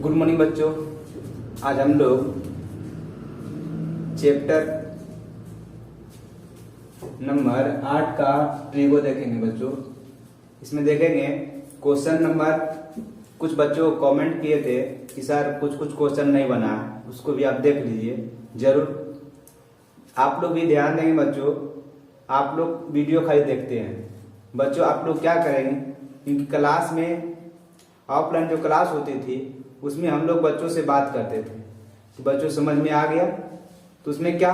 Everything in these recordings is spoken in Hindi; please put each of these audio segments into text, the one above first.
गुड मॉर्निंग बच्चों। आज हम लोग चैप्टर नंबर 8 का ट्रीगो देखेंगे बच्चों। इसमें देखेंगे क्वेश्चन नंबर, कुछ बच्चों कमेंट किए थे कि सर कुछ क्वेश्चन नहीं बना, उसको भी आप देख लीजिए जरूर। आप लोग भी ध्यान देंगे बच्चों, आप लोग वीडियो खाली देखते हैं बच्चों। आप लोग क्या करेंगे, क्योंकि क्लास में ऑफलाइन जो क्लास होती थी उसमें हम लोग बच्चों से बात करते थे कि बच्चों समझ में आ गया, तो उसमें क्या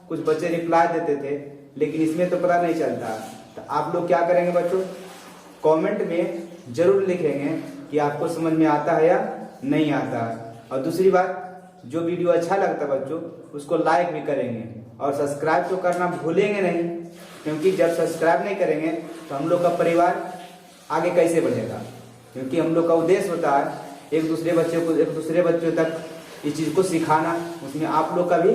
कुछ बच्चे रिप्लाई देते थे, लेकिन इसमें तो पता नहीं चलता। तो आप लोग क्या करेंगे बच्चों, कमेंट में जरूर लिखेंगे कि आपको समझ में आता है या नहीं आता है। और दूसरी बात, जो वीडियो अच्छा लगता है बच्चों उसको लाइक भी करेंगे और सब्सक्राइब तो करना भूलेंगे नहीं, क्योंकि जब सब्सक्राइब नहीं करेंगे तो हम लोग का परिवार आगे कैसे बढ़ेगा। क्योंकि हम लोग का उद्देश्य होता है एक दूसरे बच्चों तक इस चीज को सिखाना, उसमें आप लोग का भी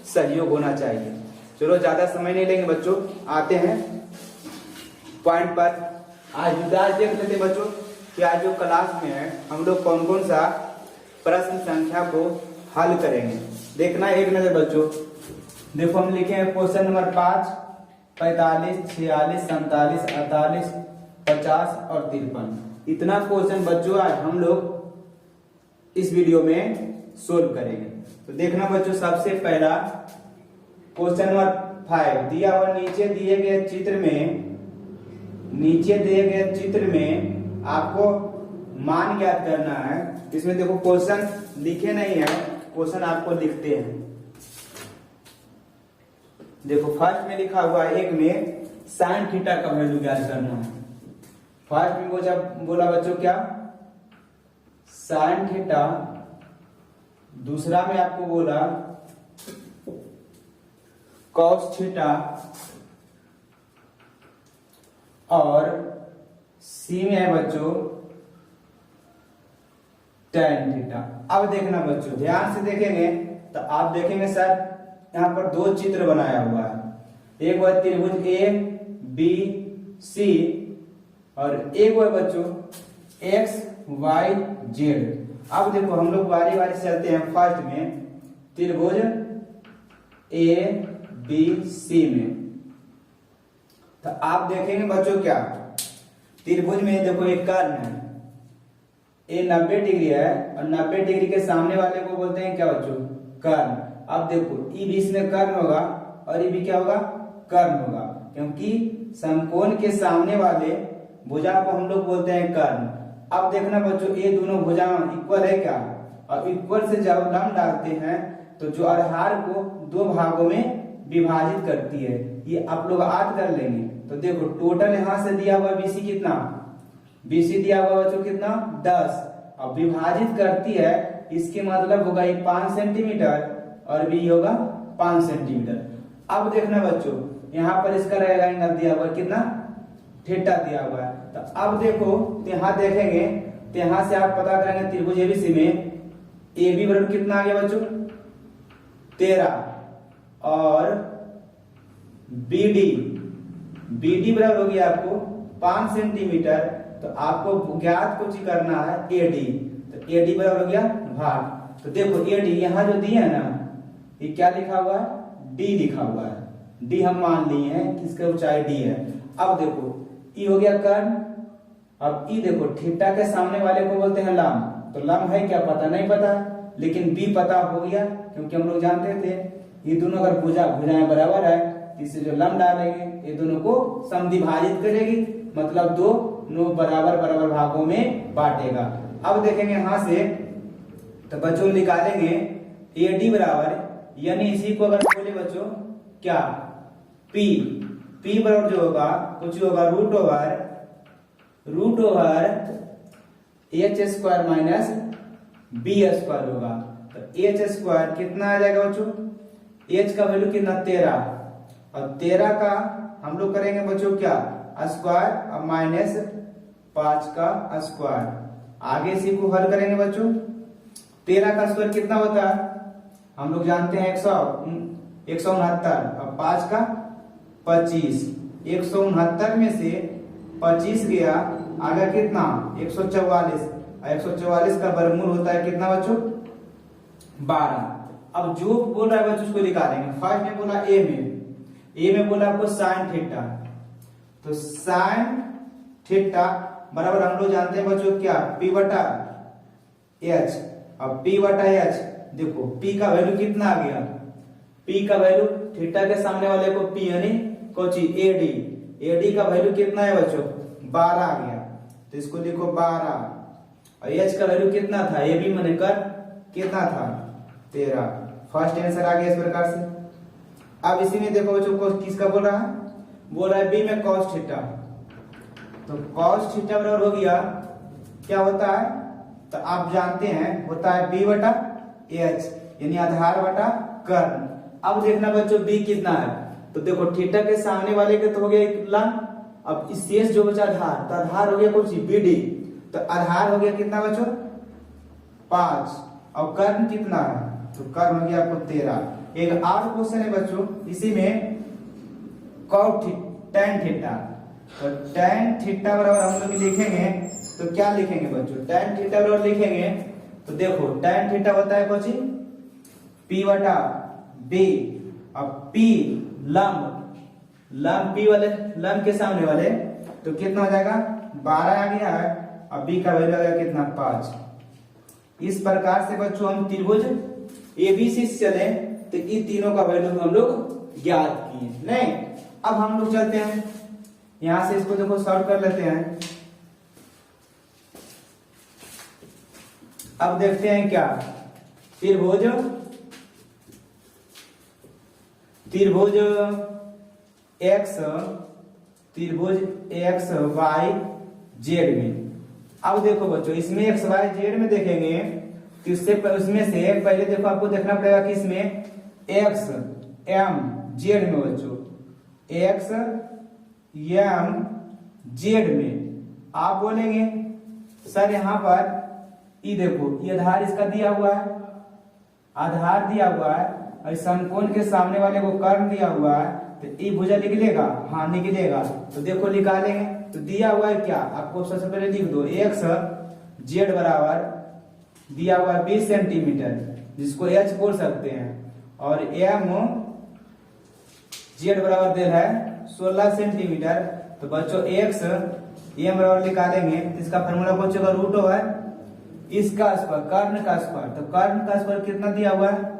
सहयोग होना चाहिए। चलो ज्यादा समय नहीं लेंगे बच्चों, आते हैं पॉइंट पर। आज देख लेते बच्चों कि आज जो क्लास में है हम लोग कौन कौन सा प्रश्न संख्या को हल करेंगे। देखना एक नजर बच्चों, देखो हम लिखे हैं क्वेश्चन नंबर 5, 45, 46, 47, 48, 50 और 53। इतना क्वेश्चन बच्चों आज हम लोग इस वीडियो में सोल्व करेंगे। तो देखना बच्चों, सबसे पहला क्वेश्चन नंबर 5 दिया हुआ, नीचे दिए गए चित्र में आपको मान ज्ञात करना है। इसमें देखो क्वेश्चन लिखे नहीं है, क्वेश्चन आपको लिखते हैं। देखो फर्स्ट में लिखा हुआ है, एक में साइन थीटा का वैल्यू ज्ञात करना है। फर्स्ट में बोला बच्चों क्या, साइन थीटा। दूसरा में आपको बोला कॉस थीटा, और सी में है बच्चों tan थीटा। अब देखना बच्चों, ध्यान से देखेंगे तो आप देखेंगे सर यहाँ पर दो चित्र बनाया हुआ है। एक है त्रिभुज ए बी सी और एक है बच्चों एक्स वाई जेड। अब देखो हम लोग बारी बारी से चलते हैं। फर्स्ट में त्रिभुज ए बी सी में, तो आप देखेंगे बच्चों क्या, त्रिभुज में देखो एक कर्ण है, ए 90 डिग्री है और 90 डिग्री के सामने वाले को बोलते हैं क्या बच्चों, कर्ण। अब देखो ई भी इसमें कर्ण होगा और ये भी क्या होगा, कर्ण होगा, क्योंकि समकोण के सामने वाले भुजा को हम लोग बोलते हैं कर्ण। अब देखना बच्चों, ये दोनों भुजा इक्वल है क्या, और इक्वल से जब लंब डालते हैं तो जो आधार को दो भागों में विभाजित करती है, ये आप लोग याद कर लेंगे। तो देखो टोटल यहाँ से दिया हुआ बीसी कितना, बीसी दिया हुआ बच्चों कितना 10, अब विभाजित करती है, इसके मतलब होगा ये 5 सेंटीमीटर और भी होगा 5 सेंटीमीटर। अब देखना बच्चों, यहाँ पर इसका रहेगा एंगल दिया हुआ कितना, थीटा दिया हुआ है। तो अब देखो यहाँ देखेंगे तो यहाँ से आप पता करेंगे त्रिभुज एबीसी में ए बी बराबर कितना आ गया बच्चों 13, और BD बराबर हो गया आपको 5 सेंटीमीटर। तो आपको ज्ञात कुछ करना है AD, तो AD बराबर हो गया भाग। तो देखो AD यहाँ जो दिया है ना, ये क्या लिखा हुआ है, D लिखा हुआ है। D हम मान लिए हैं कि इसका ऊंचाई D है। अब देखो ई हो गया कर्ण, अब ई देखो थीटा के सामने वाले को बोलते हैं लंब। तो लंब है क्या पता नहीं पता, लेकिन बी पता हो गया, क्योंकि हम लोग जानते थे ये दोनों अगर भुजाएं बराबर है, इससे जो लंब डालेंगे ये दोनों को समद्विभाजित करेगी, मतलब दोनों बराबर भागों में बांटेगा। अब देखेंगे यहां से तो बच्चों निकालेंगे AD बराबर, यानी इसी को अगर बोले बच्चों क्या P बराबर जो होगा कुछ होगा root over h square minus b square होगा। तो h स्क्वायर कितना आ जाएगा बच्चों, h का वैल्यू कितना 13, और 13 का हम लोग करेंगे बच्चों क्या स्क्वायर और माइनस 5 का स्क्वायर। आगे इसी को हल करेंगे बच्चों, 13 का स्क्वायर कितना होता है हम लोग जानते हैं 169, और 5 का 25, 169 में से 25 गया, आगे कितना 144, और 144 का वर्गमूल होता है कितना बच्चों? 12। अब जो बोल रहा है बच्चों उसको निकालेंगे। फर्स्ट ने बोला ए में बोला आपको साइन थीटा, तो साइन थीटा बराबर हम लोग जानते हैं बच्चों क्या, पी बटा एच। अब पी बटा एच, देखो पी का वैल्यू कितना आ गया, पी का वैल्यू थीटा के सामने वाले को पी यानी कोची एडी, एडी का वैल्यू कितना है बच्चों? 12 आ गया, तो इसको लिखो 12। और एच का वैल्यू कितना था, ए बी मैंने कर कितना था 13। फर्स्ट आंसर आ गया इस प्रकार से। अब इसी में देखो बच्चों को किसका बोल रहा है, बोल रहा है बी में कॉस थीटा, तो कॉस थीटा बराबर हो गया क्या होता है, तो आप जानते हैं होता है बी बटा एच यानी आधार बटा कर्ण। अब देखना बच्चों बी कितना है, तो देखो थीटा के सामने वाले के तो हो गया एक लंब, अब इस शेष जो बचा आधार, तो आधार हो गया कौन सी बी डी, तो आधार हो गया कितना बच्चों 5, और कर्ण कितना है, तो कर्ण हो गया आपको 13। एक और क्वेश्चन है बच्चों इसी में कॉट tan थीटा, तो tan थीटा बराबर हम लोग लिखेंगे तो क्या लिखेंगे बच्चों, tan थीटा बराबर लिखेंगे तो देखो tan थीटा होता है कौन सी p बटा b, अब p लंब p वाले लंब के सामने वाले तो कितना हो जाएगा 12 आ गया है, अब b का वैल्यू आ गया कितना 5। इस प्रकार से बच्चों हम त्रिभुज एबीसी से चले तो इन तीनों का वैल्यू हम लोग ज्ञात किए। नहीं, अब हम लोग चलते हैं यहां से, इसको देखो सॉल्व कर लेते हैं। अब देखते हैं क्या, त्रिभुज एक्स वाई जेड में। अब देखो बच्चों इसमें एक्स वाई जेड में देखेंगे तो उसमें से पहले देखो आपको देखना पड़ेगा कि इसमें एक्स एम जेड में बच्चों, एक्स एम जेड में आप बोलेंगे सर यहाँ पर ये देखो ये आधार इसका दिया हुआ है, आधार दिया हुआ है और समकोण के सामने वाले को कर्ण दिया हुआ है, तो ये भुजा निकलेगा, हाँ निकलेगा, तो देखो निकालेंगे। तो दिया हुआ है क्या, आपको सबसे पहले लिख दो एक्स जेड बराबर दिया हुआ है 20 सेंटीमीटर जिसको एच बोल सकते हैं, और एम जेड बराबर दे है 16 सेंटीमीटर। तो बच्चों एक्स एम बराबर निकालेंगे, इसका फॉर्मूला कौन सा रूट है इसका स्क्वायर कर्ण का स्क्वायर, तो कर्ण का स्क्वायर कितना दिया हुआ है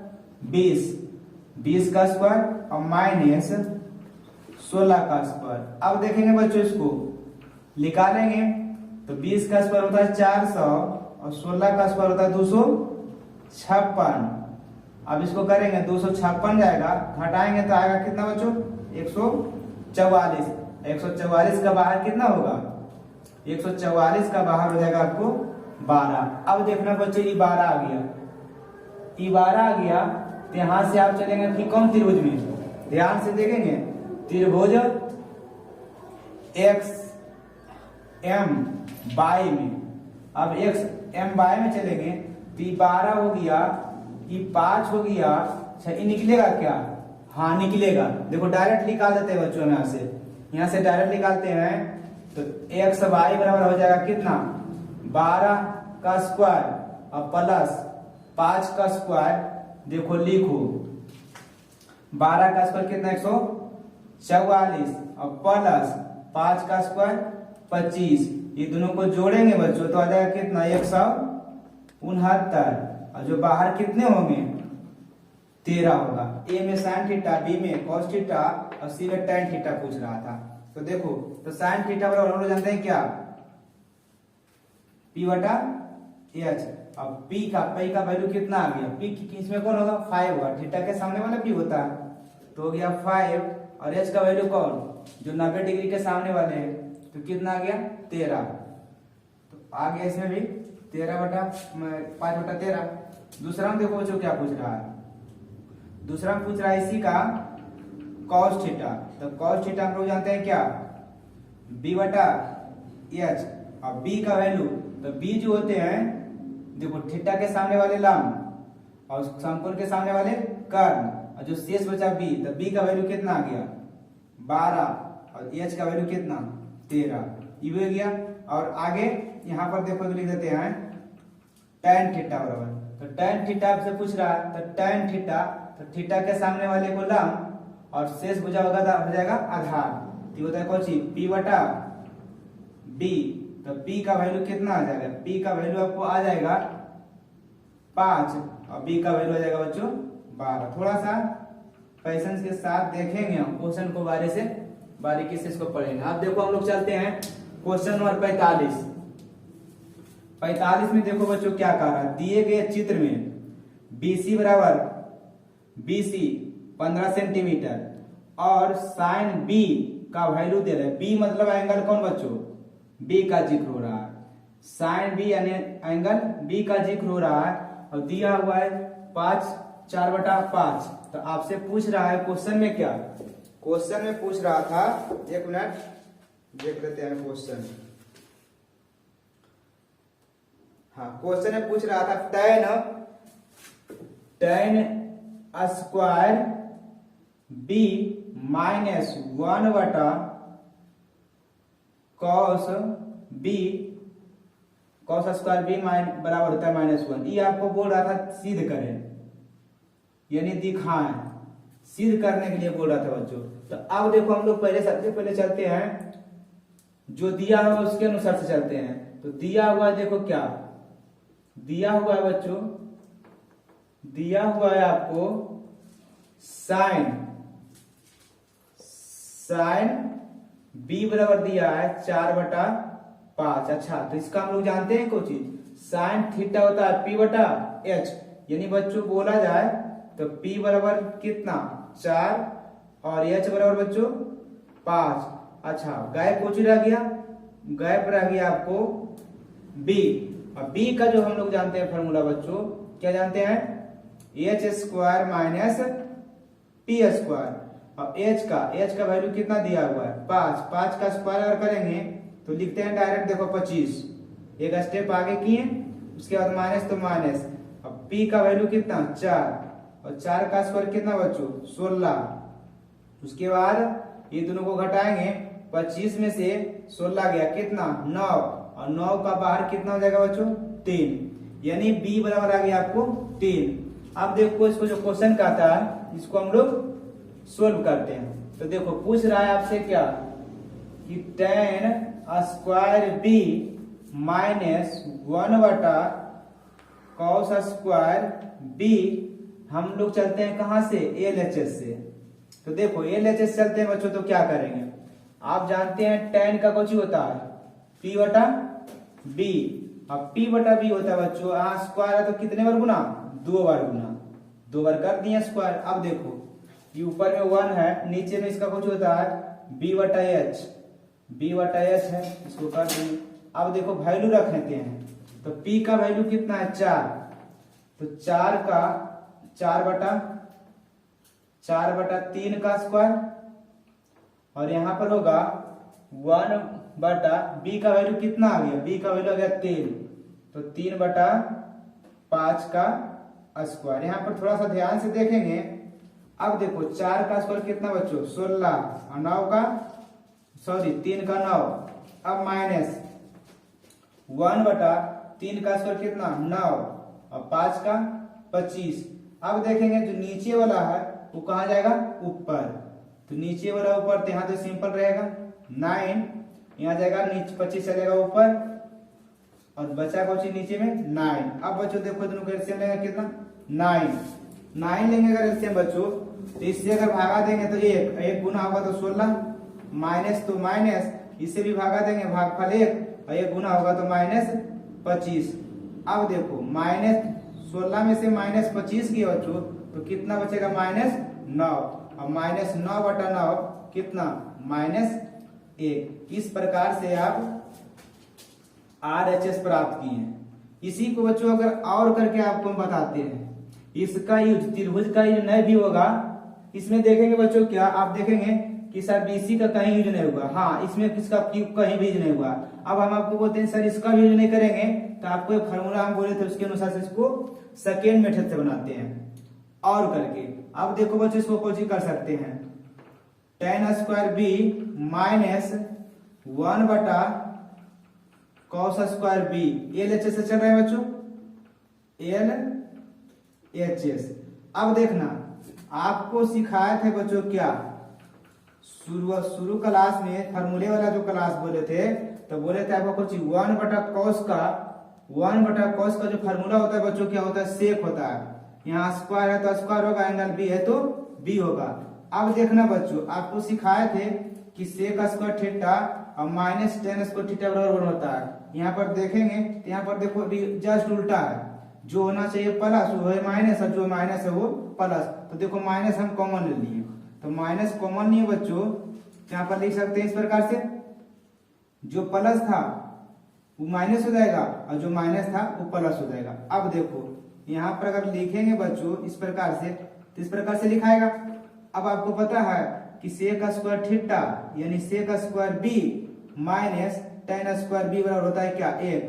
20 का स्क्वायर और माइनस 16 का स्क्वायर। अब देखेंगे बच्चों इसको निकालेंगे तो 20 का स्क्वायर होता है 400 और 16 का स्क्वायर होता है 256। अब इसको करेंगे 256 जाएगा, घटाएंगे तो आएगा कितना बच्चों 144। 144 का बाहर कितना होगा, 144 का बाहर हो जाएगा आपको 12। अब देखना बच्चों ये 12 आ गया, ये 12 आ गया, तो यहां से आप चलेंगे कि कौन त्रिभुज में, ध्यान से देखेंगे त्रिभुज एक्स एम बाई में। अब एक्स एम बाई में चलेंगे तो ये 12 हो गया, ये 5 हो गया, अच्छा ये निकलेगा क्या, हाँ निकलेगा। देखो डायरेक्ट निकाल देते हैं बच्चों, यहाँ से डायरेक्ट निकालते हैं तो एक्स वाई बराबर हो जाएगा कितना 12 का स्क्वायर और प्लस 5 का स्क्वायर, देखो लिखो 12 का स्क्वायर कितना 144 और प्लस 5 का स्क्वायर 25, ये दोनों को जोड़ेंगे बच्चों तो आ जाएगा कितना 169, और जो बाहर कितने होंगे 13 होगा। ए में साइन थीटा, बी में कॉस थीटा और सी में tan थीटा पूछ रहा था। तो देखो तो साइन थीटा बराबर हम लोग जानते हैं क्या P बटा एच। अब P का वैल्यू कितना आ गया, P इसमें कौन होगा 5 होगा, थीटा के सामने वाला P होता है तो हो गया 5, और H का वैल्यू कौन जो 90 डिग्री के सामने वाले हैं तो कितना आ गया 13, तो आ गया इसमें भी 13 बटा 5 बटा 13। दूसरा में देखो बच्चों क्या पूछ रहा है, दूसरा में पूछ रहा है इसी का cos थीटा, तो cos थीटा हम लोग जानते हैं क्या b बटा एच, और b का वैल्यू तो b जो होते हैं देखो थीटा के सामने वाले लंब और समकोण के सामने वाले कर्ण, और जो शेष बचा b, तो b का वैल्यू कितना आ गया 12 और h का वैल्यू कितना 13, ये हो गया। और आगे यहाँ पर देखो लिख देते हैं tan थीटा बराबर, तो tan थीटा आपसे पूछ रहा है, तो tan थीटा, तो थीटा के सामने वाले को लंब और शेष भुजा हो जाएगा आधार, तो होता है कौन सी p बटा b, तो p का वैल्यू कितना आ जाएगा, p का वैल्यू आपको आ जाएगा 5 और b का वैल्यू आ जाएगा बच्चों 12। थोड़ा सा पैसेंस के साथ देखेंगे हम क्वेश्चन को बारीकी से इसको पढ़ेंगे। अब देखो हम लोग चलते हैं क्वेश्चन नंबर 45 में देखो बच्चों क्या कह रहा है, दिए गए चित्र में BC बराबर BC 15 सेंटीमीटर और साइन B का वैल्यू दे रहा है, B मतलब एंगल कौन बच्चों, B का जिक्र हो रहा है, साइन B यानी एंगल B का जिक्र हो रहा है और दिया हुआ है 4/5। तो आपसे पूछ रहा है क्वेश्चन में क्या, क्वेश्चन में पूछ रहा था, एक मिनट देख लेते हैं क्वेश्चन। हाँ, क्वेश्चन में पूछ रहा था tan square b minus 1/cos b, cos square b बराबर होता है -1। ये आपको बोल रहा था सिद्ध करें, यानी दिखाएं, सिद्ध करने के लिए बोल रहा था बच्चों। तो अब देखो हम लोग सबसे पहले चलते हैं, जो दिया हुआ उसके अनुसार से चलते हैं। तो दिया हुआ देखो क्या दिया हुआ है बच्चों, दिया हुआ है आपको साइन b बराबर दिया है 4/5। अच्छा, तो इसका हम लोग जानते हैं कोई चीज, साइन थीटा होता है p/h, यानी बच्चों बोला जाए तो p बराबर कितना 4 और h बराबर बच्चों 5। अच्छा, गैप कुछ रह गया, गैप रह गया आपको b, और b का जो हम लोग जानते हैं फॉर्मूला बच्चों, क्या जानते हैं, h square minus p square, और h का वैल्यू कितना दिया हुआ है 5 का स्क्वायर अगर करेंगे तो लिखते हैं डायरेक्ट, देखो 25, एक स्टेप आगे किए, उसके बाद माइनस तो माइनस, अब p का वैल्यू कितना 4 और 4 का स्क्वायर कितना बच्चों 16। उसके बाद ये दोनों को घटाएंगे, 25 में से 16 गया कितना 9, और 9 का बाहर कितना हो जाएगा बच्चों 3, यानी b बराबर आ गया आपको 3। अब देखो इसको जो क्वेश्चन कहता है इसको हम लोग सोल्व करते हैं। तो देखो पूछ रहा है आपसे क्या कि tan square b minus 1/cos square b, हम लोग चलते हैं कहां से, LHS से। तो देखो LHS चलते हैं बच्चों, तो क्या करेंगे, आप जानते हैं tan का कुछ होता है p/b, अब p/b होता है बच्चों, स्क्वायर है तो कितने बार गुना 2 बार गुना, 2 बार कर दिए स्क्वायर। अब देखो ये ऊपर में 1 है, नीचे में इसका कुछ होता है b/h है, इसको कर देंगे। अब देखो वैल्यू रख लेते हैं, तो p का वैल्यू कितना है 4, तो 4 का 4/3 का स्क्वायर, और यहां पर होगा 1/b का वैल्यू कितना आ गया, b का वैल्यू आ गया 3, तो 3/5 का स्क्वायर। यहां पर थोड़ा सा ध्यान से देखेंगे, अब देखो 4 का स्क्वायर कितना बच्चों 16, और 3 का 9, अब माइनस 1/3 का स्क्वायर कितना 9 और 5 का 25। अब देखेंगे जो नीचे वाला है वो कहाँ जाएगा ऊपर, तो नीचे वाला ऊपर, तो यहाँ तो सिंपल रहेगा 9, यहाँ जाएगा नीचे 25 चलेगा ऊपर, और बचा कुछ नीचे में 9। अब बच्चों देखो दोनों का एलसीएम लेंगे कितना 9 लेंगे अगर एलसीएम बच्चों, तो इससे अगर भागा देंगे तो एक गुना होगा तो 16, माइनस तो माइनस, इससे भी भागा देंगे भागफल 1, और एक गुना होगा तो -25। अब देखो -16 में से -25 किया बच्चों, तो कितना बचेगा -9, और -9/9 कितना -1। इस प्रकार से आप RHS प्राप्त किए हैं। इसी को बच्चों अगर और करके आपको हम बताते हैं, इसका यूज त्रिभुज का यूज नहीं भी होगा, इसमें देखेंगे बच्चों क्या आप देखेंगे कि सर BC का कहीं यूज नहीं होगा, हाँ इसमें किसका कहीं भी यूज नहीं हुआ। अब हम आपको बोलते हैं सर इसका भी यूज नहीं करेंगे, तो आपको एक फार्मूला हम बोले थे उसके अनुसार से इसको सेकेंड मेथड से बनाते हैं और करके। अब देखो बच्चों इसको कुछ कर सकते हैं, tan square b minus 1/cos cos square B LHS से चल रहा है बच्चों, LHS। अब देखना आपको सिखाए थे बच्चों क्या, शुरू क्लास में फार्मूले वाला जो क्लास बोले थे, तो बोले थे आपको कुछ 1/cos का जो फार्मूला होता है बच्चों क्या होता है, सेक होता है। यहाँ स्क्वायर है तो स्क्वायर होगा, एंगल बी है तो बी होगा। अब देखना बच्चों आपको सिखाए थे कि सेक स्क्वायर थीटा और माइनस टेन स्क्वायर थीटा बराबर होता है। यहाँ पर देखेंगे तो यहाँ पर देखो जस्ट उल्टा है, जो होना चाहिए प्लस वो है माइनस और जो माइनस है वो प्लस। तो देखो माइनस हम कॉमन ले लिए, तो माइनस कॉमन नहीं है बच्चों, यहाँ पर लिख सकते हैं इस प्रकार से, जो प्लस था वो माइनस हो जाएगा और जो माइनस था वो प्लस हो जाएगा। अब देखो यहाँ पर अगर लिखेंगे बच्चों इस प्रकार से, तो इस प्रकार से लिखाएगा। अब आपको पता है कि सेक स्क्वायर थीटा यानी sec square B minus tan square B बराबर होता है क्या, 1।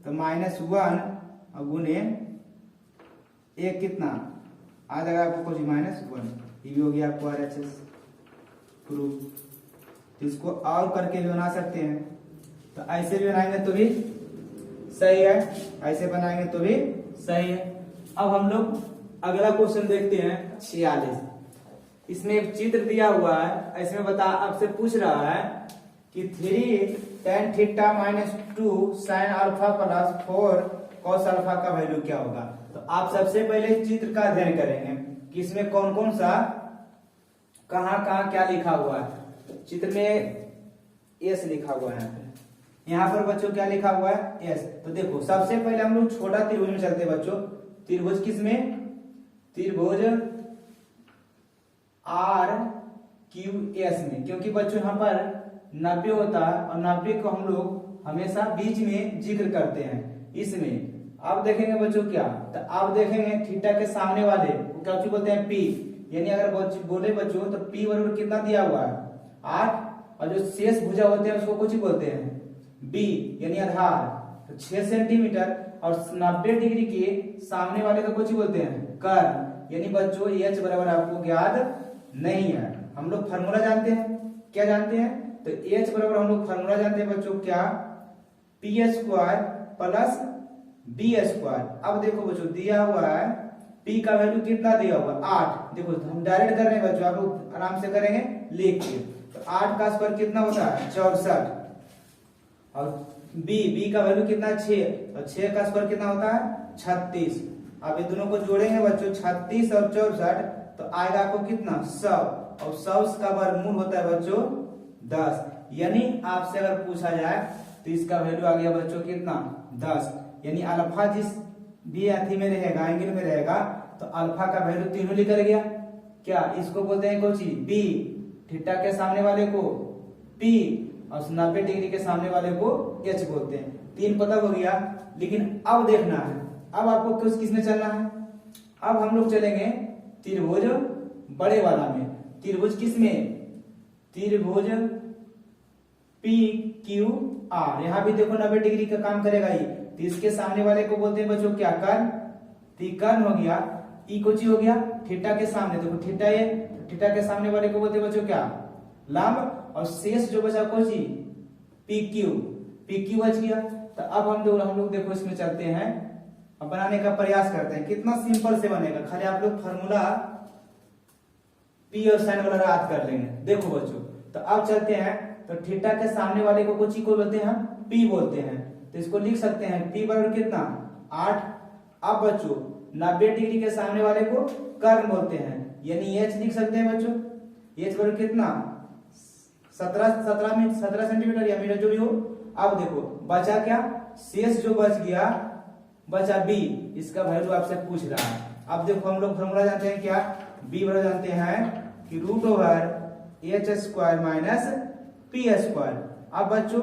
तो -1 और गुने 1 कितना आ जाएगा आपको कुछ -1। ये भी हो गया आपको RHS प्रूफ। इसको और करके भी बना सकते हैं, तो ऐसे भी बनाएंगे तो भी सही है, ऐसे बनाएंगे तो भी सही है। अब हम लोग अगला क्वेश्चन देखते हैं 46। इसमें एक चित्र दिया हुआ है, ऐसे में बता आपसे पूछ रहा है कि 3 tan theta -2 sin alpha plus 4 cos alpha का वैल्यू क्या होगा। तो आप सबसे पहले चित्र का अध्ययन करेंगे कि इसमें कौन कौन सा कहाँ क्या लिखा हुआ है। चित्र में S लिखा हुआ है, यहाँ पर बच्चों क्या लिखा हुआ है, S। तो देखो सबसे पहले हम लोग छोटा त्रिभुज में चलते हैं बच्चों। त्रिभुज किसमें, त्रिभुज RQS में, क्योंकि बच्चों यहाँ पर 90 होता है और 90 को हम लोग हमेशा बीच में जिक्र करते हैं इसमें। अब देखेंगे बच्चों क्या, तो अब देखेंगे थीटा के सामने वाले वो क्या बोलते हैं, P। यानी अगर बोले बच्चों तो P बराबर कितना दिया हुआ है, 8, और जो शेष भुजा होते हैं उसको कुछ बोलते हैं B यानी आधार, तो 6 सेंटीमीटर, और 90 डिग्री के सामने वाले को कुछ बोलते हैं कर्ण। यानी बच्चों H बराबर आपको ज्ञात नहीं है, हम लोग फार्मूला जानते हैं, क्या जानते हैं, तो H बराबर हम लोग फार्मूला जानते हैं बच्चों क्या, P² प्लस B²। अब देखो बच्चों दिया हुआ है P का वैल्यू कितना दिया हुआ है, 8। देखो हम डायरेक्ट कर रहे हैं बच्चों, आप लोग आराम से करेंगे लिख के। तो 8 का स्क्वायर कितना होता है, 64, और B का वैल्यू कितना है, 6, और 6 का स्क्वायर कितना होता है, 36। अब ये दोनों को जोड़ेंगे बच्चों 36 और 64, तो आएगा आपको कितना, 100, और 100 का वर्गमूल होता है बच्चों 10। यानी आपसे अगर पूछा जाए तो इसका वैल्यू आ गया बच्चों कितना, 10। यानी अल्फा जिस भी अथी में रहेगा, एंगल में रहेगा, तो अल्फा का वैल्यू तीनों निकल गया। क्या इसको बोलते हैं कोची, B। थीटा के सामने वाले को P और 90 डिग्री के सामने वाले को H बोलते हैं। 3 पता हो गया। लेकिन अब देखना है, अब आपको किस में चलना है, अब हम लोग चलेंगे त्रिभुज बड़े वाला में। त्रिभुज किसमें, त्रिभुज PQR। यहाँ भी देखो 90 डिग्री का काम करेगा ये, तो इसके सामने वाले को बोलते हैं बच्चों क्या, कर्ण। कर्ण हो गया, ई कोची हो गया थीटा के सामने, देखो थीटा ये, थीटा के सामने वाले को बोलते हैं बच्चों क्या, लंब, और शेष जो बचा कोची PQ बच गया। तो अब हम लोग देखो इसमें चलते हैं, अब बनाने का प्रयास करते हैं, कितना सिंपल से बनेगा। खाली आप लोग फार्मूला P और साइन वाला याद कर लेंगे। देखो बच्चों, तो अब चलते हैं, तो थीटा के सामने वाले को कुछ को बोलते हैं, P बोलते हैं। तो इसको लिख सकते हैं P बराबर कितना, 8। अब बच्चों 90 डिग्री के सामने वाले को कर्ण बोलते हैं, यानी H लिख सकते हैं बच्चों, H बराबर कितना, 17 सेंटीमीटर या मीटर जो भी हो। अब देखो बचा क्या, शेष जो बच गया बचा B, इसका वैल्यू आपसे पूछ रहा है। अब देखो हम लोग फॉर्मूला जानते हैं क्या, B बराबर जानते हैं कि √H² माइनस P²। अब बच्चों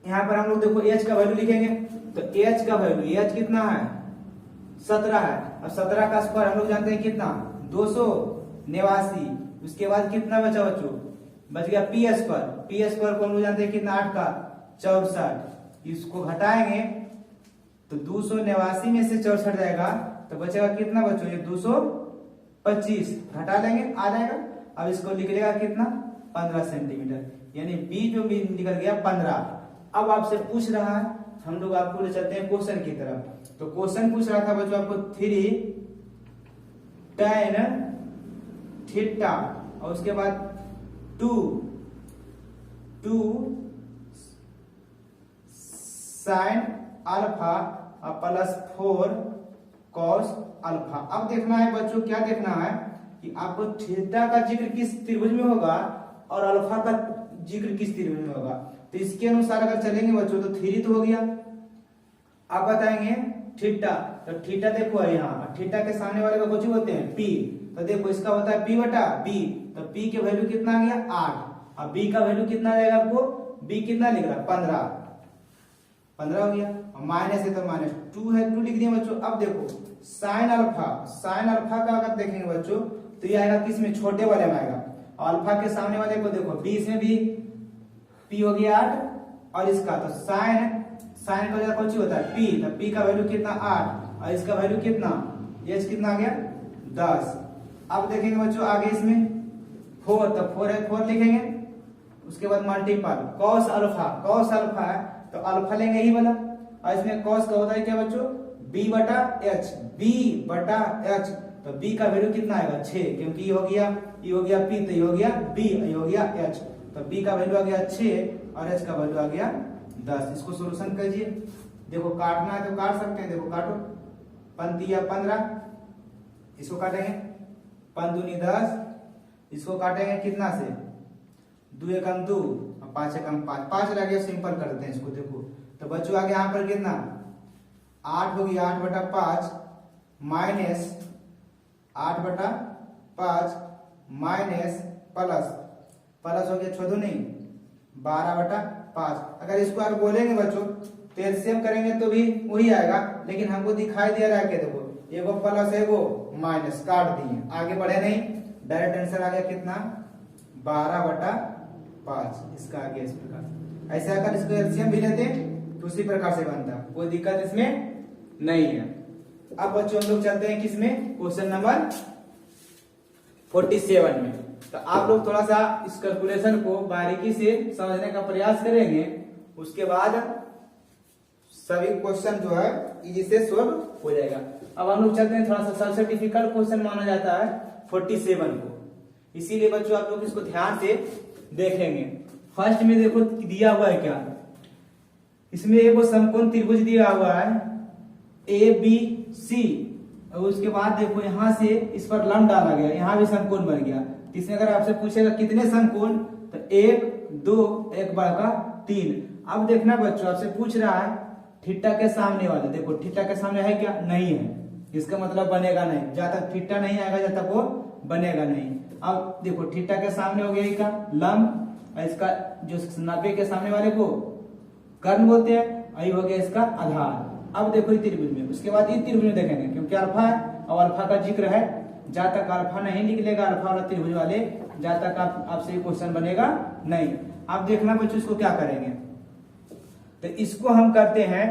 यहाँ पर हम लोग देखो H का वैल्यू लिखेंगे, तो H का वैल्यII H कितना है, 17 है, और 17 का स्क्वायर हम लोग जानते हैं कितना, 289। उसके बाद कितना बचा बच्चों, बच गया P² को हम लोग जानते हैं कितना, 8 का 64। इसको घटाएंगे तो 289 में से 64 जाएगा, तो बचेगा कितना बच्चों, ये 225। घटा लेंगे आ जाएगा। अब इसको लिख लेगा कितना, 15 सेंटीमीटर, यानी B जो निकल गया 15। अब आपसे पूछ रहा है, हम लोग आपको ले चलते हैं क्वेश्चन की तरफ। तो क्वेश्चन पूछ रहा था बच्चों आपको 3 tan थीटा और उसके बाद 2 sin alpha plus 4 cos alpha. अब देखना है बच्चों, क्या देखना है कि आपको थीटा का जिक्र किस त्रिभुज में होगा और अल्फा का जिक्र किस त्रिभुज में होगा। तो इसके अनुसार अगर चलेंगे बच्चों तो 3 तो हो गया। अब बताएंगे थीटा, तो थीटा देखो यहाँ थीटा के सामने वाले का कुछ होते हैं पी, तो देखो इसका होता है पी बटा बी, तो पी के वैल्यू कितना आ गया 8। अब बी का वैल्यू कितना जाएगा आपको, बी कितना लिख रहा 15 हो गया, और माइनस है तो -2 है, 2 लिख दिया बच्चों। अब देखो साइन अल्फा का अगर देखेंगे बच्चों तो ये आएगा किसमें, छोटे वाले में आएगा, और अल्फा के सामने वाले को देखो बी, इसमें भी पी हो गया 8 और इसका, तो साइन का जगह कौन सी होता है पी, तो पी का वैल्यू कितना 8 और इसका वैल्यू कितना, ये कितना आ गया 10। अब देखेंगे बच्चों आगे इसमें 4, तो 4 है 4 लिखेंगे, उसके बाद मल्टीपल cos अल्फा है तो अल्फा लेंगे ही वाला, और इसमें cos का होता है क्या बच्चों b बटा h, तो b का वैल्यू कितना आएगा 6, क्योंकि ये हो गया p, तो ये हो गया b, ये हो गया h, तो b का वैल्यू आ गया 6 और h का वैल्यू आ गया 10। इसको सोल्यूशन कीजिए, देखो काटना है तो काट सकते हैं, देखो काटो, 15, इसको काटेंगे 5 दूनी 10, इसको काटेंगे कितना से 2 एकम 2 और 5 एकम 5 रह गया, सिंपल करते हैं इसको। देखो तो बच्चों आगे यहाँ पर कितना 8 हो गया, 8 बटा 5 माइनस 8 बटा 5 माइनस प्लस हो गया 6 नहीं 12 बटा 5। अगर इसको आप बोलेंगे बच्चों तो एलसीएम करेंगे तो भी वही आएगा, लेकिन हमको दिखाई दे रहा है कि देखो एगो प्लस एगो माइनस, काट दिए, आगे बढ़े नहीं, डायरेक्ट आंसर आ गया कितना 12 बटा 5। इसका आ गया इस प्रकार। ऐसे अगर इसको एलसीएम भी लेते तो उसी प्रकार से बनता, कोई दिक्कत इसमें नहीं है। अब बच्चों हम लोग चलते हैं किसमें, क्वेश्चन नंबर 47 में। तो आप लोग थोड़ा सा इस कैलकुलेशन को बारीकी से समझने का प्रयास करेंगे, उसके बाद सभी क्वेश्चन जो है इजी से सोल्व हो जाएगा। अब हम लोग चलते हैं, थोड़ा सा सबसे डिफिकल्ट क्वेश्चन माना जाता है 47 को, इसीलिए बच्चों आप लोग इसको ध्यान से देखेंगे। फर्स्ट में देखो दिया हुआ है क्या, इसमें एक समकोण त्रिभुज दिया हुआ है ABC, और उसके बाद देखो यहाँ से इस पर लंब डाला गया, यहाँ भी समकोण बन गया। इसमें अगर आपसे पूछेगा कितने समकोण, तो 1 2 1 बढ़ा 3। अब देखना बच्चों आपसे पूछ रहा है थीटा के सामने वाला, देखो थीटा के सामने है क्या, नहीं है, इसका मतलब बनेगा नहीं, जब तक थीटा नहीं आएगा जब तक वो बनेगा नहीं। अब देखो थीटा के सामने हो गया इसका लंब, और इसका जो 90 के सामने वाले को कर्ण बोलते हैं, और ये हो गया इसका आधार। अब देखो त्रिभुज में, उसके बाद ये त्रिभुज में देखेंगे, क्योंकि अल्फा है और अल्फा का जिक्र है, जब तक अल्फा नहीं निकलेगा अल्फा वाला त्रिभुज वाले, जब तक आपसे क्वेश्चन बनेगा नहीं। अब देखना बच्चों इसको क्या करेंगे, तो इसको हम करते हैं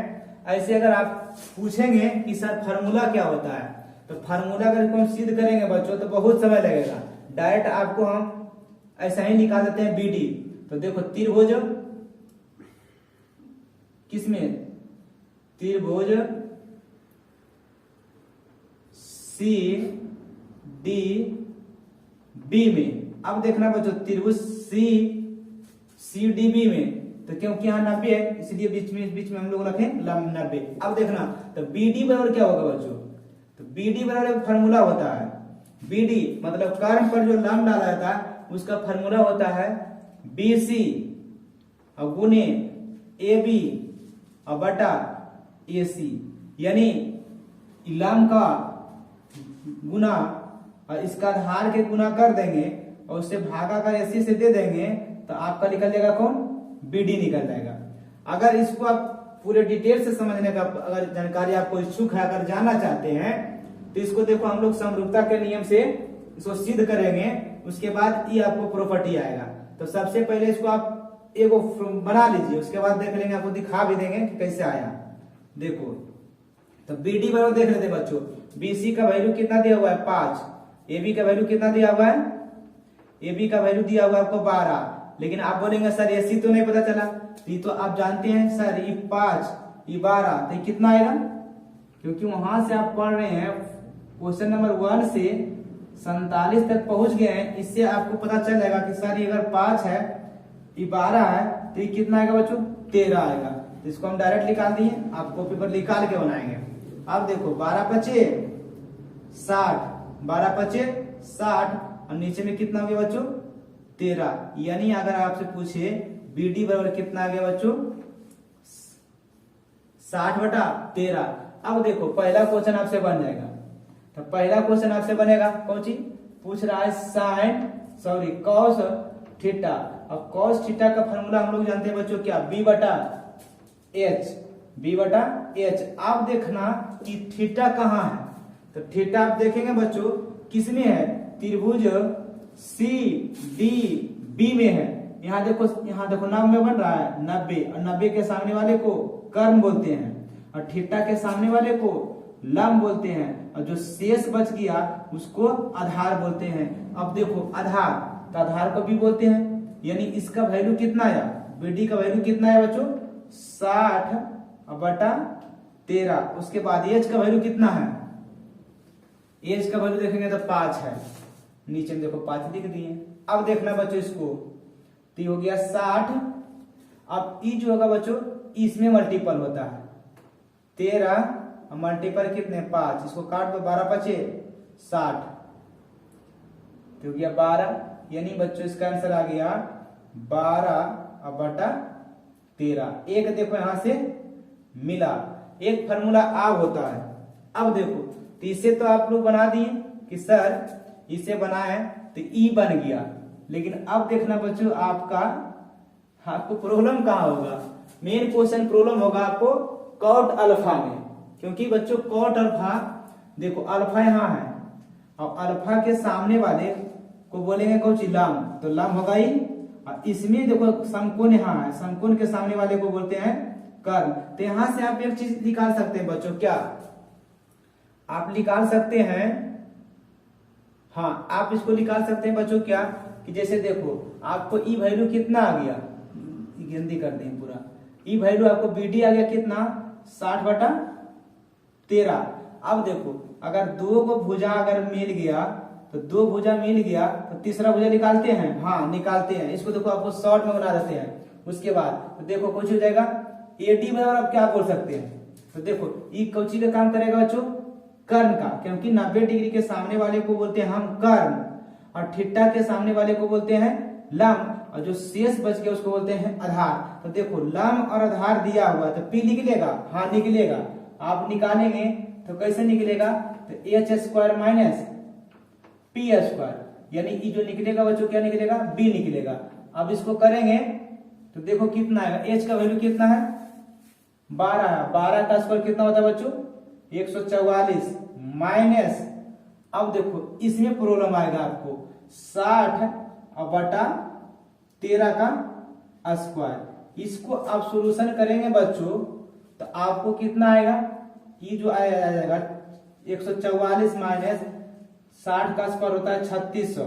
ऐसे। अगर आप पूछेंगे कि सर फार्मूला क्या होता है, तो फार्मूला अगर हम सिद्ध करेंगे बच्चों तो बहुत समय लगेगा, डायरेक्ट आपको हम ऐसा ही निकाल देते हैं BD। तो देखो त्रिभुज किसमें, त्रिभुज CDB में। अब देखना बच्चों त्रिभुज CDB में, तो क्योंकि यहाँ 90 है इसलिए बीच में हम लोग रखें लंब 90। अब देखना तो BD बराबर क्या होगा बच्चों, तो BD बराबर एक फार्मूला होता है, BD मतलब कर्ण पर जो लंब डाला जाता है उसका फार्मूला होता है BC और गुने AB और बटा AC, यानी लंब का गुना और इसका आधार के गुना कर देंगे और उससे भागा कर AC से दे देंगे, तो आपका निकल जाएगा कौन, BD निकल जाएगा। अगर इसको आप पूरे डिटेल से समझने का अगर जानकारी आपको इच्छुक है, अगर जानना चाहते हैं, तो इसको देखो हम लोग समरूपता के नियम से इसको सिद्ध करेंगे, उसके बाद ये आपको प्रॉपर्टी आएगा। तो सबसे पहले इसको आप एगो बना लीजिए, उसके बाद देख लेंगे, आपको दिखा भी देंगे कि कैसे आया। देखो तो BD बराबर देख लेते बच्चों, BC का वैल्यू कितना दिया हुआ है 5, AB का वैल्यू कितना दिया हुआ है, AB का वैल्यू दिया हुआ है आपको 12, लेकिन आप बोलेंगे सर एसी तो नहीं पता चला, तो ये तो आप जानते हैं सर ये 5 ये 12, तो ये कितना आएगा, क्योंकि वहां से आप पढ़ रहे हैं क्वेश्चन नंबर 1 से 47 तक पहुंच गए हैं। इससे आपको पता चल जाएगा कि सर ये अगर 5 है ये 12 है तो ये कितना आएगा बच्चों, 13 आएगा। तो इसको हम डायरेक्ट निकाल दिए, आप कॉपी पर निकाल के बनाएंगे। अब देखो 12 पचे 60, 12 पचे 60 और नीचे में कितना हो गया बच्चों 13, यानी अगर आपसे पूछे BD बराबर कितना आ गया बच्चों 60/13। अब देखो पहला क्वेश्चन आपसे बन जाएगा, तो पहला क्वेश्चन आपसे बनेगा कौन सी, पूछ रहा है कॉस थीटा। अब कॉस थीटा का फॉर्मूला हम लोग जानते हैं बच्चों क्या, B/H, B/H। आप देखना कि थीटा कहाँ है, तो थीटा आप देखेंगे बच्चों किसमें है, त्रिभुज CDB में है। यहाँ देखो नाम में बन रहा है 90, और 90 के सामने वाले को कर्ण बोलते हैं, और थीटा के सामने वाले को लंब बोलते हैं, और जो शेष बच गया उसको आधार बोलते हैं। अब देखो आधार, तो आधार को भी बोलते हैं, यानी इसका वैल्यू कितना आया, BD का वैल्यू कितना है बच्चों 60/13। उसके बाद H का वैल्यू कितना है, H का वैल्यू देखेंगे तो 5 है, नीचे में देखो 5 लिख दिए। अब देखना बच्चों इसको, तो हो गया 60। अब ई जो होगा बच्चों इसमें मल्टीपल होता है, 13 मल्टीपल कितने 5, इसको काट दो 12 पचे 60, तो हो गया 12, यानी बच्चों इसका आंसर आ गया 12/13। एक देखो यहां से मिला, एक फार्मूला अब होता है। अब देखो तो इसे तो आप लोग बना दिए कि सर इसे बनाए तो ई बन गया, लेकिन अब देखना बच्चों आपको प्रॉब्लम कहाँ होगा, मेन क्वेश्चन प्रॉब्लम होगा आपको कॉट अल्फा में, क्योंकि बच्चों कॉट अल्फा देखो अल्फा यहाँ है, और अल्फा के सामने वाले को बोलेंगे कौन सी, लंब, तो लंब होगा ही। और इसमें देखो समकोण यहाँ है, समकोण के सामने वाले को बोलते हैं कर्ण। तो यहां से आप एक चीज निकाल सकते हैं बच्चों, क्या आप निकाल सकते हैं, हाँ आप इसको निकाल सकते हैं बच्चों क्या, कि जैसे देखो आपको ई वैल्यू कितना आ गया, गिनती कर दें पूरा, ई वैल्यू आपको BD आ गया कितना 60/13। अब देखो अगर दो को भुजा अगर मिल गया, तो दो भुजा मिल गया तो तीसरा भुजा निकालते हैं, हाँ निकालते हैं। इसको देखो आपको शॉर्ट में बना देते हैं। उसके बाद तो देखो कुछ हो जाएगा AD बराबर आप क्या बोल सकते हैं, तो देखो ई कौची का काम करेगा बच्चों, कर्ण का, क्योंकि 90 डिग्री के सामने वाले को बोलते हैं हम कर्ण, और थीटा के सामने वाले को बोलते हैं लंब, और जो शेष बच गया उसको बोलते हैं आधार। तो देखो लंब और आधार दिया हुआ, तो P निकलेगा, हाँ निकलेगा। आप निकालेंगे तो कैसे निकलेगा, तो H² माइनस P², यानी ये जो निकलेगा बच्चों क्या निकलेगा, B निकलेगा। अब इसको करेंगे तो देखो कितना आएगा, H का वैल्यू कितना है 12, 12 का स्क्वायर कितना होता है बच्चों 144 माइनस, अब देखो इसमें प्रॉब्लम आएगा आपको 60/13 का स्क्वायर। इसको आप सॉल्यूशन करेंगे बच्चों तो आपको कितना आएगा, ये जो आएगा 144 माइनस 60 का स्क्वायर होता है 3600,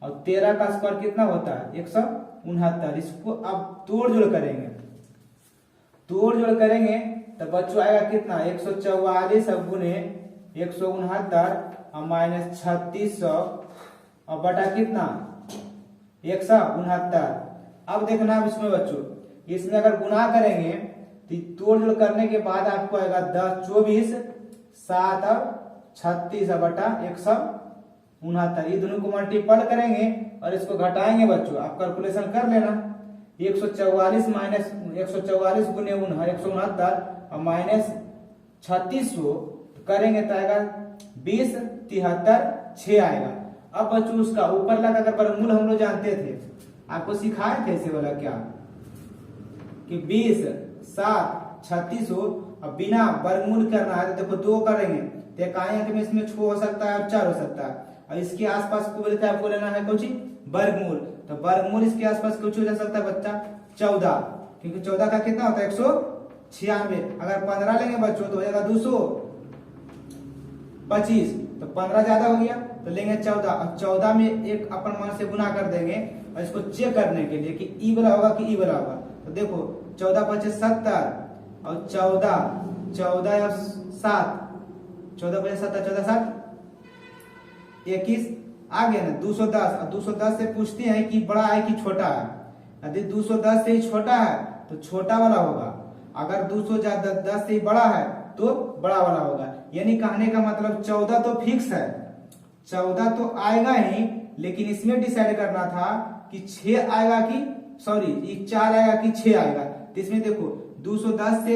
और 13 का स्क्वायर कितना होता है 169। इसको आप तोड़ जोड़ करेंगे, तोड़ जोड़ करेंगे तो बच्चों आएगा कितना 144 गुने 169 और माइनस 3600 और बटा कितना 169। अब देखना आप इसमें बच्चों, इसमें अगर गुना करेंगे तो तोड़ जोड़ करने के बाद आपको आएगा 10 24 7 और 36 बटा 169। ये दोनों को मल्टीपल करेंगे और इसको घटाएंगे बच्चों, आप कैलकुलेशन कर लेना। 144 माइनस 144 गुने 169 और माइनस 3600 करेंगे तो आएगा 20 73 6 आएगा। अब बच्चों उसका ऊपर लगा अगर वर्गमूल हम लोग जानते थे, आपको सिखाए थे ऐसे वाला क्या कि 20 7 3600 और बिना वर्गमूल करना है तो देखो 2 करेंगे तो एक अंक में इसमें 6 हो सकता है और 4 हो सकता है, और इसके आसपास को बोलते हैं आपको लेना है कुछ वर्गमूल, तो वर्गमूल इसके आसपास कुछ हो जा सकता है बच्चा 14, क्योंकि 14 का कितना होता है 196। अगर 15 लेंगे बच्चों तो हो जाएगा 225, तो 15 ज्यादा हो गया तो लेंगे 14 और 14 में एक अपन मान से गुना कर देंगे और इसको चेक करने के लिए कि ई वाला होगा कि ई वाला होगा। तो देखो 14 पचे 70 और 14 या 7, 14 पचे 7, 14 7 21 आ गया ना 210। और 210 से पूछते हैं कि बड़ा है कि छोटा है। यदि 210 से ही छोटा है तो छोटा वाला होगा, अगर 210 से ही बड़ा है तो बड़ा वाला होगा। यानी कहने का मतलब 14 तो फिक्स है, 14 तो आएगा ही, लेकिन इसमें डिसाइड करना था कि 6 आएगा कि 4 आएगा कि 6 आएगा। तो इसमें देखो 210 से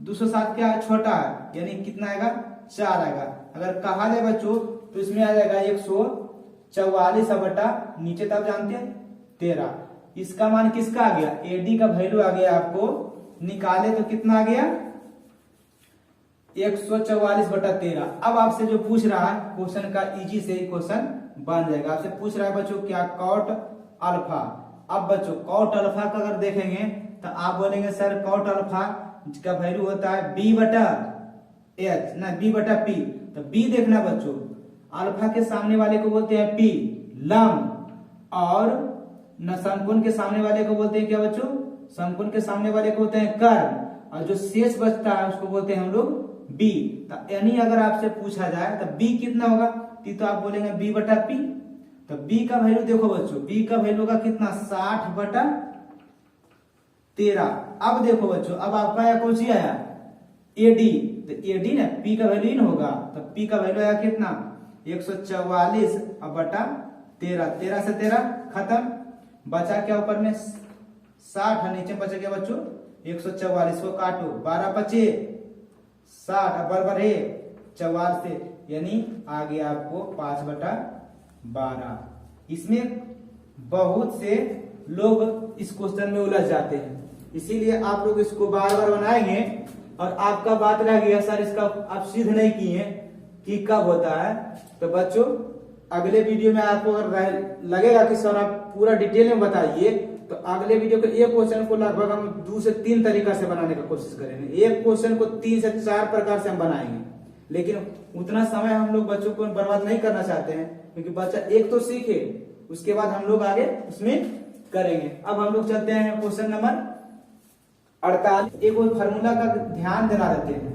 207 क्या है, छोटा है, यानी कितना आएगा 4 आएगा। अगर कहा जाए बच्चों तो इसमें आ जाएगा 144 बटा नीचे तब जानते हैं 13। इसका मान किसका आ गया, एडी का वैल्यू आ गया, आपको निकाले तो कितना आ गया 144 बटा 13। अब आपसे जो पूछ रहा है क्वेश्चन का इजी से ही क्वेश्चन बन जाएगा। आपसे पूछ रहा है बच्चों क्या, कॉट अल्फा। अब बच्चों कॉट अल्फा का अगर देखेंगे तो आप बोलेंगे सर कॉट अल्फा का वैल्यू होता है बी बटा एच ना बी बटा पी। तो बी देखना बच्चों, अल्फा के सामने वाले को बोलते हैं पी लंब, और न समकोण के सामने वाले को बोलते हैं क्या बच्चों, समकोण के सामने वाले को बोलते हैं कर्ण, और जो शेष बचता है उसको बोलते हैं हम लोग बी। यानी अगर आपसे पूछा जाए तो बी कितना होगा, तो आप बोलेंगे बी बटा पी। तो बी का वैल्यू देखो बच्चों, बी का वैल्यू होगा कितना 60 बटा 13। अब देखो बच्चों, अब आपका आया कौन सी आया एडी, तो एडी ना पी का वैल्यू इन होगा, तो पी का वैल्यू आया कितना 144 बटा 13। 13 से 13 खत्म, बचा क्या ऊपर में 60, नीचे बचा क्या बच्चों 144 को काटो, 12 पचे 60 बराबर है 44 से, यानी आ गया आपको 5 बटा 12। इसमें बहुत से लोग इस क्वेश्चन में उलझ जाते हैं, इसीलिए आप लोग इसको बार बार बनाएंगे। और आपका बात रह गया सर इसका आप सिद्ध नहीं किए कि कब होता है, तो बच्चों अगले वीडियो में आपको अगर लगेगा कि सर आप पूरा डिटेल में बताइए, तो अगले वीडियो के एक क्वेश्चन को लगभग हम 2 से 3 तरीका से बनाने का कोशिश करेंगे। एक क्वेश्चन को 3 से 4 प्रकार से हम बनाएंगे, लेकिन उतना समय हम लोग बच्चों को बर्बाद नहीं करना चाहते हैं, क्योंकि बच्चा एक तो सीखे उसके बाद हम लोग आगे उसमें करेंगे। अब हम लोग चलते हैं क्वेश्चन नंबर 48। एक फार्मूला का ध्यान दिला देते हैं,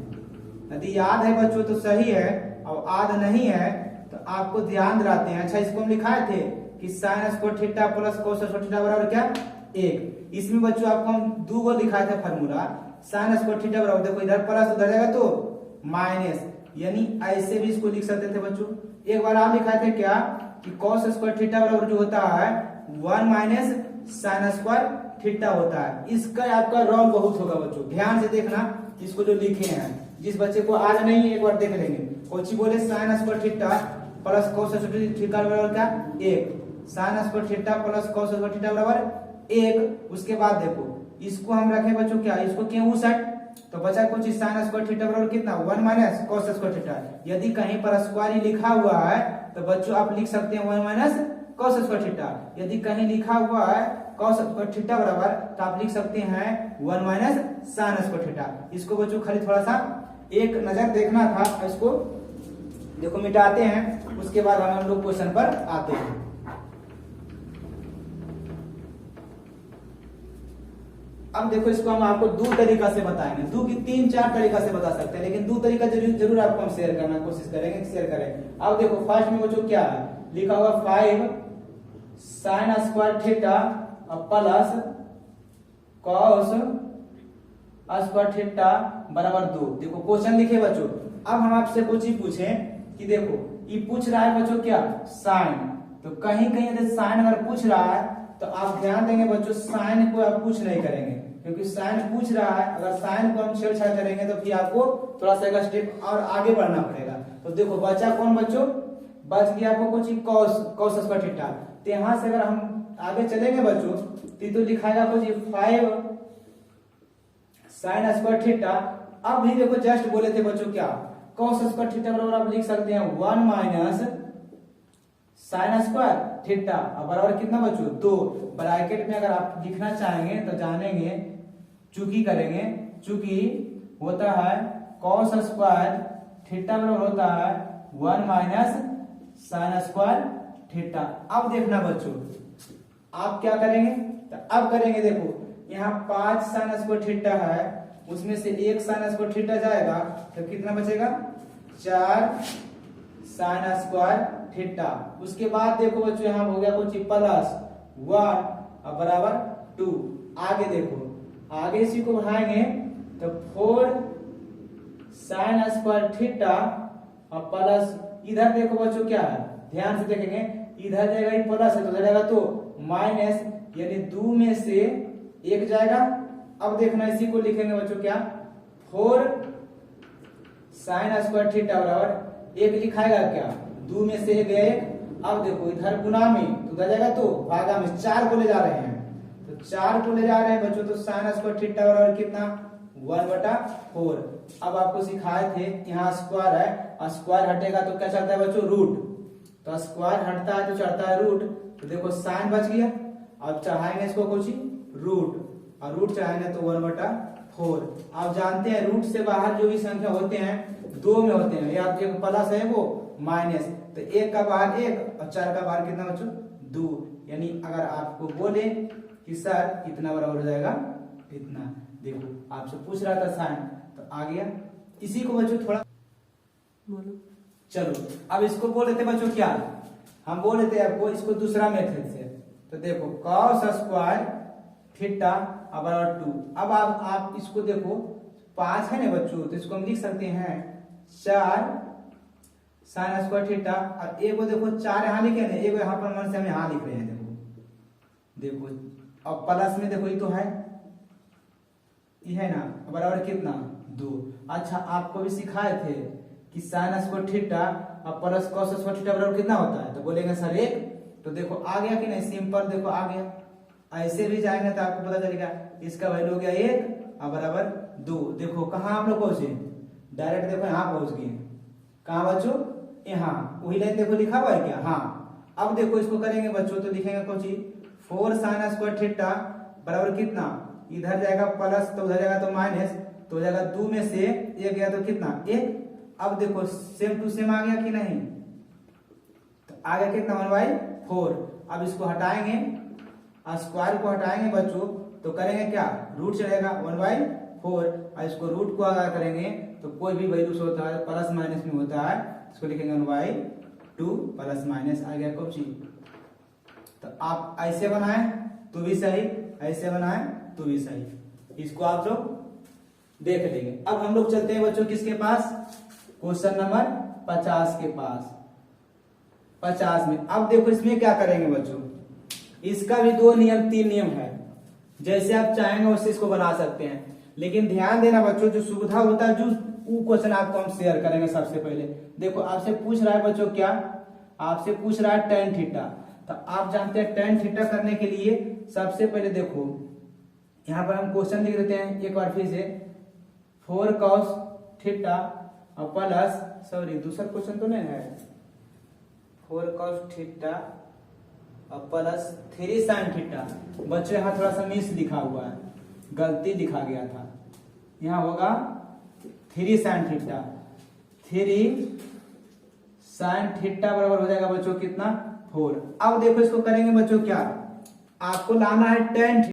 यदि याद है बच्चों तो सही है, और याद नहीं है तो आपको ध्यान दिलाते हैं। अच्छा इसको हम लिखाए थे कि sine square theta plus cos square theta बराबर क्या 1। इसमें बच्चों आपको हम 2 को लिखाए थे फार्मूला, साइन स्क्वायर थीटा बराबर, देखो इधर प्लस उधर जाएगा तो माइनस, यानी ऐसे भी इसको लिख सकते थे बच्चों। एक बार आप लिखाए थे क्या कि कॉस स्क्वायर थीटा बराबर जो होता है 1 माइनस साइन स्क्वायर थीटा होता है। इसका आपका रोल बहुत होगा बच्चों, ध्यान से देखना इसको जो लिखे हैं। जिस बच्चे को आज नहीं एक बार देख लेंगे, कोची बोले sine square theta plus cos square theta बराबर क्या 1, sine square theta plus cos square theta बराबर 1। उसके बाद देखो इसको हम रखें बच्चों क्या, इसको क्यों साइड, तो बचा कुछ साइन स्क्वायर थीटा बराबर कितना 1 माइनस कॉस स्क्वायर थीटा। यदि कहीं पर स्क्वायर लिखा हुआ है तो बच्चों आप लिख सकते हैं 1 माइनस कॉस स्क्वायर थीटा। यदि कहीं लिखा हुआ है कॉस स्क्वायर थीटा बराबर तो आप लिख सकते हैं 1 माइनस साइन स्क्वायर थीटा। इसको बच्चों खाली थोड़ा सा एक नजर देखना था, इसको देखो मिटाते हैं, उसके बाद हम लोग क्वेश्चन पर आते हैं। अब देखो इसको हम आपको 2 तरीका से बताएंगे, 2 की 3-4 तरीका से बता सकते हैं, लेकिन 2 तरीका जरूर आपको हम शेयर करना कोशिश करेंगे, शेयर करें। अब देखो फर्स्ट में बच्चों क्या है लिखा हुआ 5 sine square theta plus cos square theta बराबर 2। देखो क्वेश्चन लिखे बच्चों। अब हम आपसे कुछ ही पूछे कि देखो ये पूछ रहा है बच्चों क्या साइन, तो कहीं कहीं यदि साइन अगर पूछ रहा है तो आप ध्यान देंगे बच्चों साइन को आप कुछ नहीं करेंगे, क्योंकि साइन पूछ रहा है, अगर साइन को हम छेड़छाड़ करेंगे तो फिर आपको थोड़ा सा एक स्टेप और आगे बढ़ना पड़ेगा। तो देखो बचा कौन बच्चों, बच गया आपको कुछ कॉस स्क्वायर थीटा। तो यहाँ से अगर हम आगे चलेंगे बच्चों तो लिखाएगा कुछ 5 साइन स्क्वायर थीटा। अब भी देखो जस्ट बोले थे बच्चों क्या कॉस स्क्वायर थीटा बराबर आप लिख सकते हैं 1 माइनस साइन स्क्वायर थीटा बराबर कितना बच्चों 2। ब्रैकेट में अगर आप लिखना चाहेंगे तो जानेंगे चूंकि करेंगे, चूंकि होता है कॉस स्क्वायर थीटा बराबर होता है 1 माइनस साइन स्क्वायर थीटा। अब देखना बच्चों आप क्या करेंगे, तो अब करेंगे देखो यहाँ 5 साइन स्क्वायर थीटा है, उसमें से 1 साइन स्क्वायर थीटा जाएगा तो कितना बचेगा 4 साइन स्क्वायर थीटा। उसके बाद देखो बच्चों यहाँ हो गया कुछ प्लस 1 और बराबर 2। आगे देखो, आगे इसी को बढ़ाएंगे तो 4 साइन स्क्वायर थीटा और प्लस इधर देखो बच्चों क्या है, ध्यान से देखेंगे, इधर जाएगा ये प्लस है तो उधर जाएगा तो माइनस, यानी 2 में से 1 जाएगा। अब देखना इसी को लिखेंगे बच्चों क्या 4 साइन स्क्वायर थीटा बराबर 1 लिखाएगा क्या, 2 में से 1 गया 1। अब देखो इधर गुना में तो उधर जाएगा तो भागा में, 4 को ले जा रहे हैं तो 4 को ले जा रहे हैं बच्चों, तो साइन स्क्वायर थीटा बराबर कितना 1/4। अब आपको सिखाए थे यहाँ स्क्वायर है, और स्क्वायर हटेगा तो क्या चलता है बच्चों रूट, तो स्क्वायर हटता है तो चढ़ता है रूट, तो देखो साइन बच गया। अब चढ़ाएंगे इसको कुछ रूट, और रूट चढ़ाएंगे तो 1/4। आप जानते हैं रूट से बाहर जो भी संख्या होते हैं 2 में होते हैं, या एक प्लस है वो माइनस, तो 1 का बाहर 1 और 4 का बाहर कितना बच्चों 2। यानी अगर आपको बोले कि सर इतना बराबर हो जाएगा इतना, देखो आपसे पूछ रहा था साइन तो आ गया। इसी को बच्चों थोड़ा बोलो, चलो अब इसको बोल लेते बच्चों क्या, हम बोल लेते आपको इसको दूसरा मेथड से। तो देखो cos स्क्वायर थीटा बराबर 2। अब आप इसको देखो 5 है ना बच्चों, तो इसको हम लिख सकते हैं 4 साइन स्क्वायर थीटा, और एक को देखो 4 यहाँ लिखे ना, एक यहाँ पर मन से हम यहाँ लिख रहे हैं। देखो अब प्लस में देखो ये तो है, ये है ना, बराबर कितना 2। अच्छा आपको भी सिखाए थे कि साइन स्क्वायर थीटा और प्लस कॉस स्क्वायर थीटा बराबर कितना होता है, तो बोलेंगे सर 1। तो देखो आ गया कि नहीं, सिंपल देखो आ गया। ऐसे भी जाएंगे तो आपको पता चलेगा इसका वैल्यू हो गया 1 और बराबर 2। देखो कहाँ हम लोग पहुंचे, डायरेक्ट देखो यहाँ पहुंच गए। कहाँ बच्चों, यहाँ वही लाइन देखो लिखा हुआ है क्या, हाँ। अब देखो इसको करेंगे बच्चों तो लिखेंगे कुछ 4 साइन स्क्वायर थीटा बराबर कितना, इधर जाएगा प्लस तो उधर जाएगा तो माइनस, तो हो जाएगा 2 में से 1 गया तो कितना 1। अब देखो सेम टू सेम आ गया कि नहीं, तो आ गया कितना 1/4। अब इसको हटाएंगे, स्क्वायर को हटाएंगे बच्चों तो करेंगे क्या, रूट चलेगा 1/4, और इसको रूट को अगर करेंगे तो कोई भी वैल्यू से होता है प्लस माइनस में होता है, इसको लिखेंगे 1/2 प्लस माइनस आ गया कुछ। तो आप ऐसे बनाएं तो भी सही, ऐसे बनाएं तो भी सही, इसको आप लोग देख लेंगे। अब हम लोग चलते हैं बच्चों किसके पास, क्वेश्चन नंबर 50 के पास। 50 में अब देखो इसमें क्या करेंगे बच्चों, इसका भी 2 नियम 3 नियम है, जैसे आप चाहेंगे वैसे इसको बना सकते हैं। लेकिन ध्यान देना बच्चों, जो सुविधा होता है जो वो क्वेश्चन आपको हम शेयर करेंगे। सबसे पहले देखो आपसे पूछ रहा है बच्चों क्या, आपसे पूछ रहा है tan थीटा, तो आप जानते हैं tan थीटा करने के लिए सबसे पहले देखो यहाँ पर हम क्वेश्चन लिख देते हैं एक बार फिर से, 4 cos थीटा और प्लस, सॉरी दूसरा क्वेश्चन तो नहीं है, 4 cos थीटा और प्लस 3 sin थीटा। बच्चों यहाँ थोड़ा सा मिस लिखा हुआ है, गलती लिखा गया था, यहाँ होगा 3 sin थीटा। 3 sin थीटा बराबर हो जाएगा बच्चों कितना 4। अब देखो इसको करेंगे बच्चों क्या, आपको लाना है tan